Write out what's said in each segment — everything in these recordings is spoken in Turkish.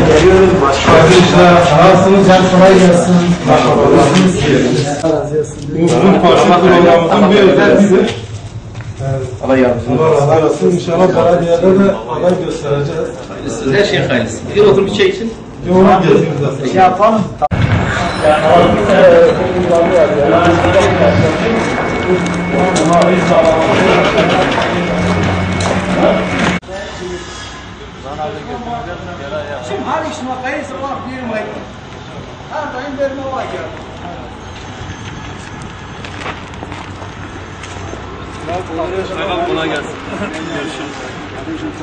Geliyoruz başkanım. Nasılsınız? Kolay gelsin. Uzun parça programımızın bir özelliğidir. Allah yardımcınız olsun. İnşallah belediyede de aday göstereceğiz. Siz her şeyin hayırlısı. Bir oturup bir çay için. Yoğun geziyoruz. Şey yapalım. Şimdi her işime kayısı var bir mayın. Her daim verme var ya. Kolay gelsin. Görüşürüz.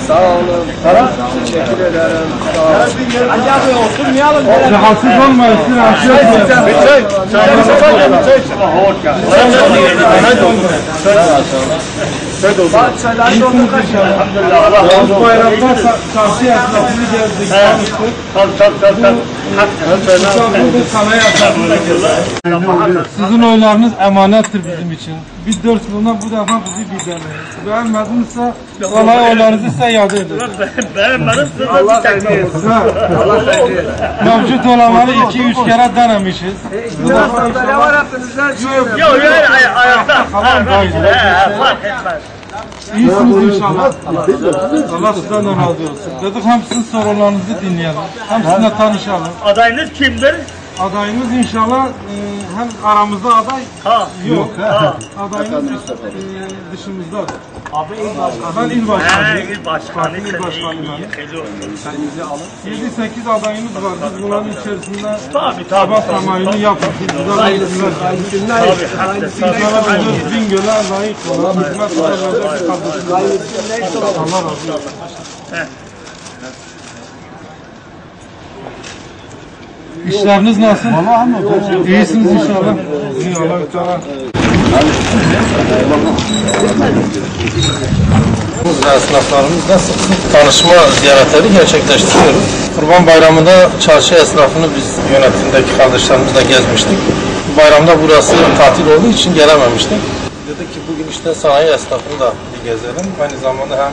Sağ olun. Teşekkür ederim. Sağ olun. Acaba oturmayalım. Rahatsız olmayın. Rahatsız olmayın. Bayramda çarşı esnafını gezdik. Sizin oylarınız emanettir bizim için. Biz 4 yıldan bu defa bizi bizden. Beğenmedinizse vallahi oylarınızı size iade edin. Beğenmedinizse Allah takdir etsin. Mevcut olanları 2-3 kere denemişiz. Ne var hepinizden? Yok ayakta. Tamam Fark etmez. İyisiniz inşallah. Allah sizden de razı olsun. Dedik hem sizin sorunlarınızı dinleyelim. Hem sizinle tanışalım. Adayınız kimdir? Adayımız inşallah hem aramızda aday yok. Adayımız dışımızda. Abi il başkanı. Ben il başkanıyım. İl başkanı. İl başkanıyım. 7-8 adayımız var. Biz bunların içerisinde Tabii. sabah tamayını yapıp güzel hizmetler. İnşallah biz Bingöl'e layık olan hizmet verecek kardeşimiz. Allah razı olsun. İşleriniz nasıl? İyisiniz inşallah. İyi Allah Esnaflarımızla sık sık tanışma ziyaretleri gerçekleştiriyoruz. Kurban Bayramı'nda çarşı esnafını biz yönetimdeki kardeşlerimizle gezmiştik. Bayramda burası tatil olduğu için gelememiştik. Dedik ki bugün işte sanayi esnafını da bir gezelim. Aynı zamanda hem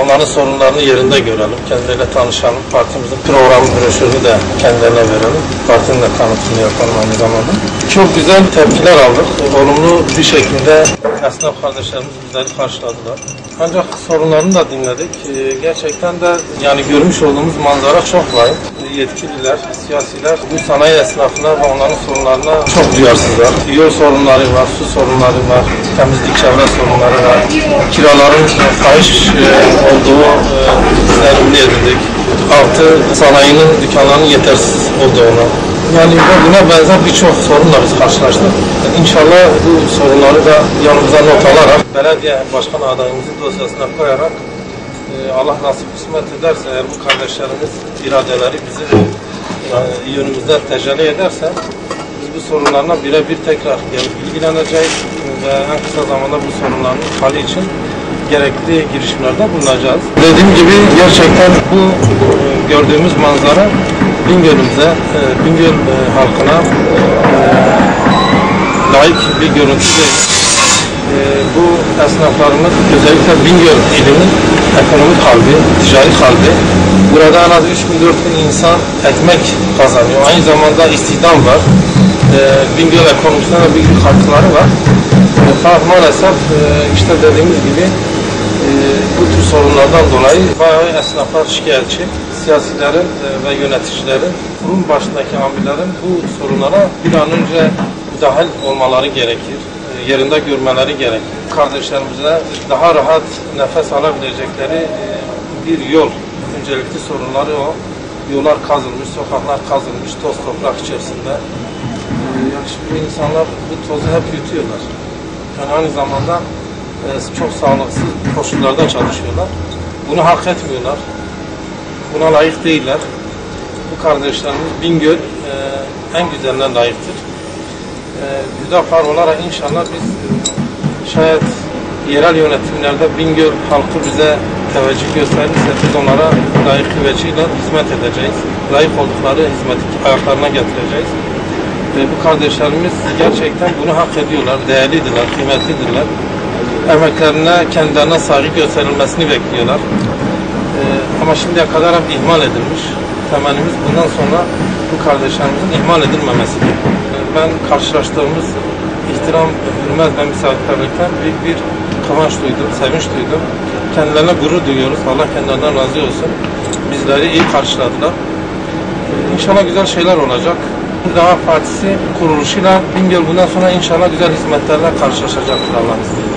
onların sorunlarını yerinde görelim, kendileriyle tanışalım. Partimizin program broşürünü de kendilerine verelim. Partinin de tanıtımını yapalım aynı zamanda. Çok güzel tepkiler aldık. Olumlu bir şekilde esnaf kardeşlerimiz bizleri karşıladılar. Ancak sorunlarını da dinledik. Gerçekten de yani görmüş olduğumuz manzara çok vahim. Yetkililer, siyasiler bu sanayi esnafına ve onların sorunlarına çok duyarsızlar. Yol sorunları var, su sorunları var, temizlik çevre sorunları var. Kiraların fahiş olduğu izlenimini edindik. Artı sanayinin, dükkanlarının yetersiz olduğunu. Yani buna benzer birçok sorunla biz karşılaştık. İnşallah bu sorunları da yanımıza not alarak, belediye başkan adayımızın dosyasına koyarak Allah nasip kısmet ederse, eğer bu kardeşlerimiz iradeleri bizi yönümüzde tecelli ederse, biz bu sorunlarla birebir tekrar gelip ilgileneceğiz ve en kısa zamanda bu sorunların hali için gerekli girişimlerde bulunacağız. Dediğim gibi gerçekten bu gördüğümüz manzara Bingöl'ümüze, Bingöl halkına layık bir görüntü değil. Bu esnaflarımız özellikle Bingöl ilinin ekonomik kalbi, ticari kalbi. Burada en az 3.000-4.000 insan ekmek kazanıyor. Aynı zamanda istihdam var. Bingöl ekonomisine de büyük bir katkıları var. Fakat maalesef işte dediğimiz gibi bu tür sorunlardan dolayı bayağı esnaflar şikayetçi. Siyasilerin ve yöneticilerin, kurum başındaki amirlerin bu sorunlara bir an önce müdahil olmaları gerekir. Yerinde görmeleri gerekir. Kardeşlerimize daha rahat nefes alabilecekleri bir yol. Öncelikli sorunları o. Yollar kazılmış, sokaklar kazılmış, toz toprak içerisinde. Yani şimdi insanlar bu tozu hep yutuyorlar. Yani aynı zamanda çok sağlıksız koşullarda çalışıyorlar. Bunu hak etmiyorlar. Buna layık değiller. Bu kardeşlerimiz Bingöl en güzeline layıktır. Hüdapar olarak inşallah biz şayet yerel yönetimlerde Bingöl halkı bize teveccüh gösterirse biz onlara layık vecihle hizmet edeceğiz. Layık oldukları hizmeti ayaklarına getireceğiz. Bu kardeşlerimiz gerçekten bunu hak ediyorlar, değerlidirler, kıymetlidirler. Emeklerine, kendilerine saygı gösterilmesini bekliyorlar. Ama şimdiye kadar hep ihmal edilmiş. Temennimiz bundan sonra bu kardeşlerimizin ihmal edilmemesidir. Ben karşılaştığımız ihtiram, hürmet ve misafirperverlikten büyük bir kıvanç duydum, sevinç duydum. Kendilerine gurur duyuyoruz. Allah kendilerinden razı olsun. Bizleri iyi karşıladılar. İnşallah güzel şeyler olacak. Deva Partisi kuruluşuyla Bingöl bundan sonra inşallah güzel hizmetlerle karşılaşacaktır Allah'ın izniyle.